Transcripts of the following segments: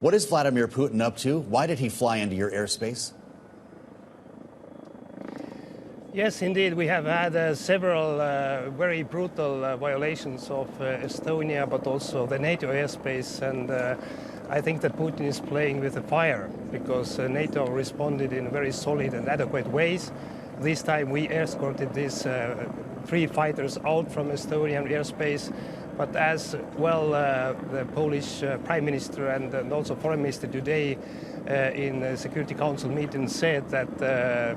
What is Vladimir Putin up to? Why did he fly into your airspace? Yes, indeed. We have had several very brutal violations of Estonia, but also the NATO airspace. And I think that Putin is playing with the fire because NATO responded in very solid and adequate ways. This time we escorted these 3 fighters out from Estonian airspace. But as well, the Polish Prime Minister and also Foreign Minister today in the Security Council meeting said that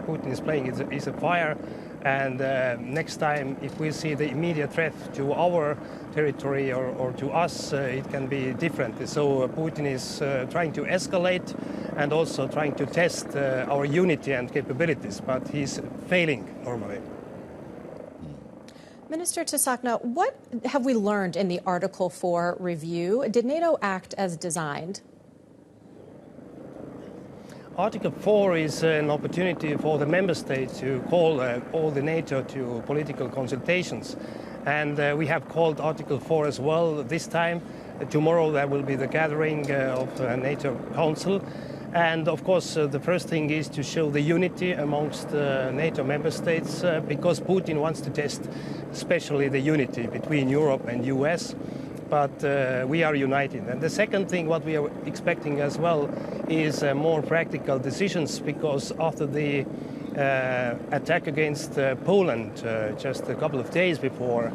Putin is playing is a fire. And next time, if we see the immediate threat to our territory or to us, it can be different. So Putin is trying to escalate and also trying to test our unity and capabilities, but he's failing normally. Minister Tsahkna, what have we learned in the Article 4 review? Did NATO act as designed? Article 4 is an opportunity for the member states to call all the NATO to political consultations. And we have called Article 4 as well this time. Tomorrow there will be the gathering of NATO Council. And of course, the first thing is to show the unity amongst NATO member states because Putin wants to test especially the unity between Europe and US. But we are united. And the second thing, what we are expecting as well, is more practical decisions because after the attack against Poland just a couple of days before,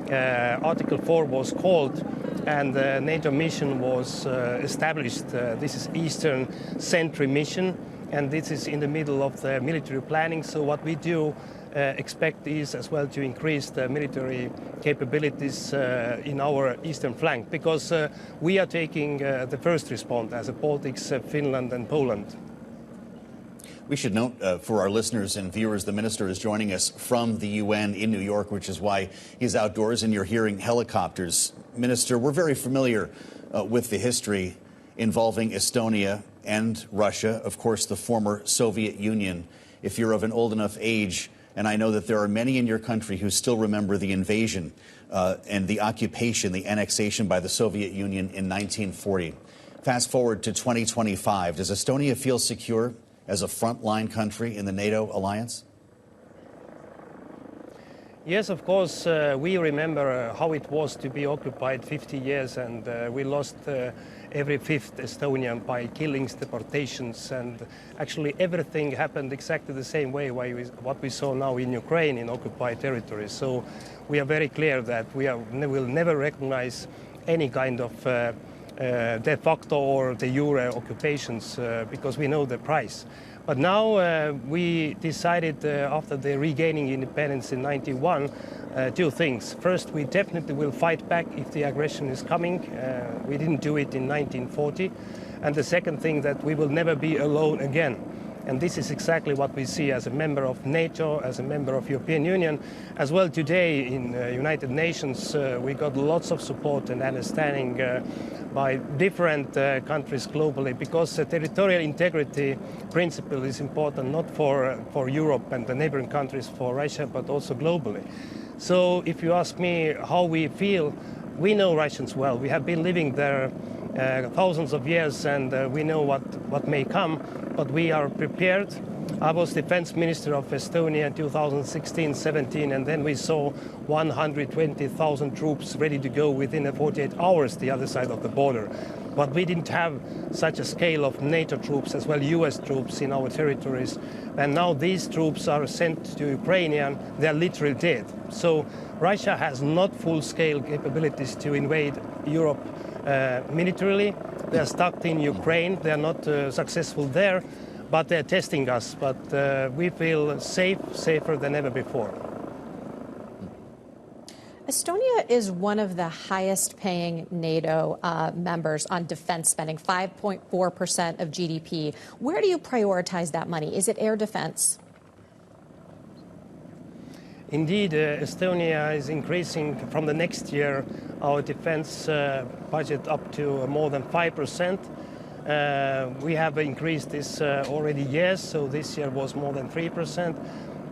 Article 4 was called and the NATO mission was established. This is Eastern Sentry mission, and this is in the middle of the military planning. So what we do expect is as well to increase the military capabilities in our eastern flank, because we are taking the first response as the Baltics, Finland and Poland. We should note for our listeners and viewers, the minister is joining us from the UN in New York, which is why he's outdoors and you're hearing helicopters. Minister, we're very familiar with the history involving Estonia and Russia, of course, the former Soviet Union. If you're of an old enough age, and I know that there are many in your country who still remember the invasion and the occupation, the annexation by the Soviet Union in 1940. Fast forward to 2025. Does Estonia feel secure as a frontline country in the NATO alliance? Yes, of course. We remember how it was to be occupied 50 years, and we lost every 5th Estonian by killings, deportations, and actually everything happened exactly the same way what we saw now in Ukraine in occupied territories. So we are very clear that we will never recognize any kind of de facto or de jure occupations because we know the price. But now we decided after the regaining independence in 91, 2 things. First, we definitely will fight back if the aggression is coming. We didn't do it in 1940. And the second thing, that we will never be alone again. And this is exactly what we see as a member of NATO, as a member of European Union. As well today in United Nations, we got lots of support and understanding by different countries globally, because the territorial integrity principle is important not for Europe and the neighboring countries, for Russia, but also globally. So if you ask me how we feel, we know Russians well. We have been living there thousands of years, and we know what may come, but we are prepared. I was defense minister of Estonia in 2016-17, and then we saw 120,000 troops ready to go within 48 hours the other side of the border. But we didn't have such a scale of NATO troops as well, US troops in our territories. And now these troops are sent to Ukraine, and they're literally dead. So Russia has not full-scale capabilities to invade Europe militarily. They're stuck in Ukraine. They're not successful there, but they're testing us. But we feel safer than ever before. Estonia is one of the highest paying NATO members on defense spending, 5.4% of GDP. Where do you prioritize that money? Is it air defense? Indeed, Estonia is increasing from the next year our defense budget up to more than 5%. We have increased this already years, so this year was more than 3%.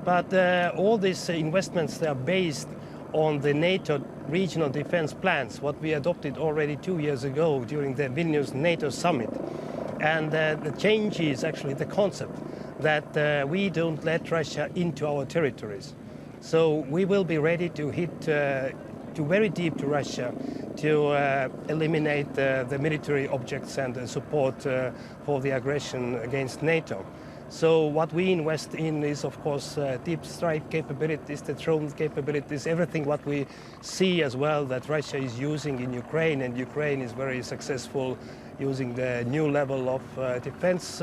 But all these investments, they are based on the NATO regional defense plans, what we adopted already 2 years ago during the Vilnius NATO summit. And the change is actually the concept that we don't let Russia into our territories. So we will be ready to hit to very deep to Russia to eliminate the military objects and the support for the aggression against NATO. So what we invest in is, of course, deep strike capabilities, the drone capabilities, everything what we see as well that Russia is using in Ukraine, and Ukraine is very successful using the new level of defense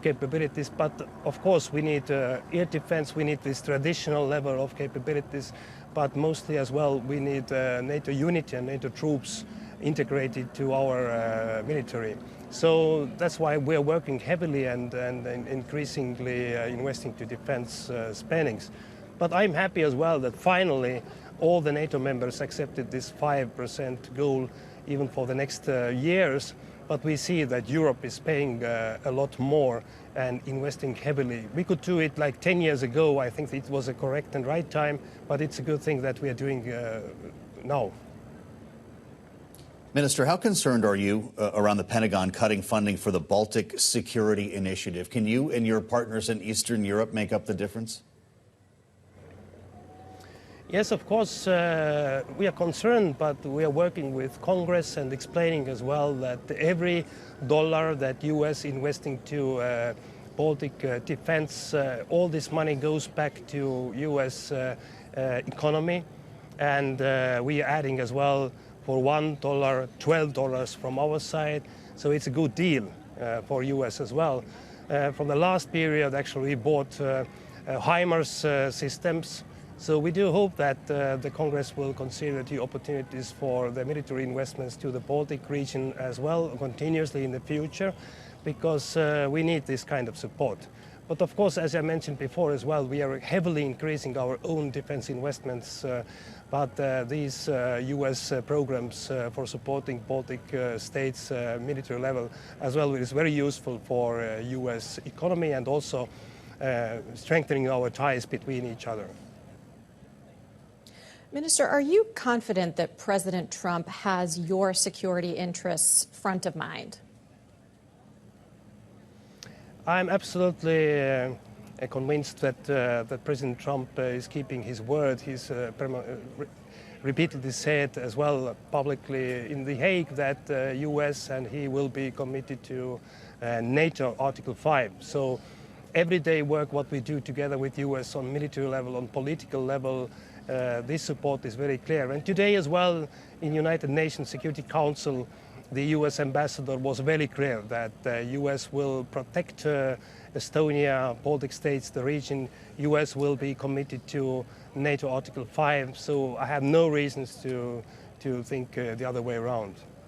capabilities. But of course we need air defense, we need this traditional level of capabilities, but mostly as well we need NATO unity and NATO troops integrated to our military. So that's why we're working heavily and increasingly investing to defense spendings. But I'm happy as well that finally all the NATO members accepted this 5% goal even for the next years. But we see that Europe is paying a lot more and investing heavily. We could do it like 10 years ago. I think it was a correct and right time, but it's a good thing that we are doing now. Minister, how concerned are you around the Pentagon cutting funding for the Baltic Security Initiative? Can you and your partners in Eastern Europe make up the difference? Yes, of course, we are concerned, but we are working with Congress and explaining as well that every dollar that U.S. investing to Baltic defense, all this money goes back to U.S. economy. And we are adding as well for $1, $12 from our side. So it's a good deal for U.S. as well. From the last period, actually, we bought HIMARS systems. So we do hope that the Congress will consider the opportunities for the military investments to the Baltic region as well continuously in the future, because we need this kind of support. But of course, as I mentioned before as well, we are heavily increasing our own defense investments. But these U.S. programs for supporting Baltic states military level as well is very useful for U.S. economy and also strengthening our ties between each other. Minister, are you confident that President Trump has your security interests front of mind? I'm absolutely convinced that that President Trump is keeping his word. He's repeatedly said as well publicly in The Hague that U.S. and he will be committed to NATO Article 5. So everyday work what we do together with U.S. on military level, on political level, this support is very clear. And today as well in United Nations Security Council, the U.S. ambassador was very clear that the U.S. will protect Estonia, Baltic states, the region. U.S. will be committed to NATO Article 5. So I have no reasons to think the other way around.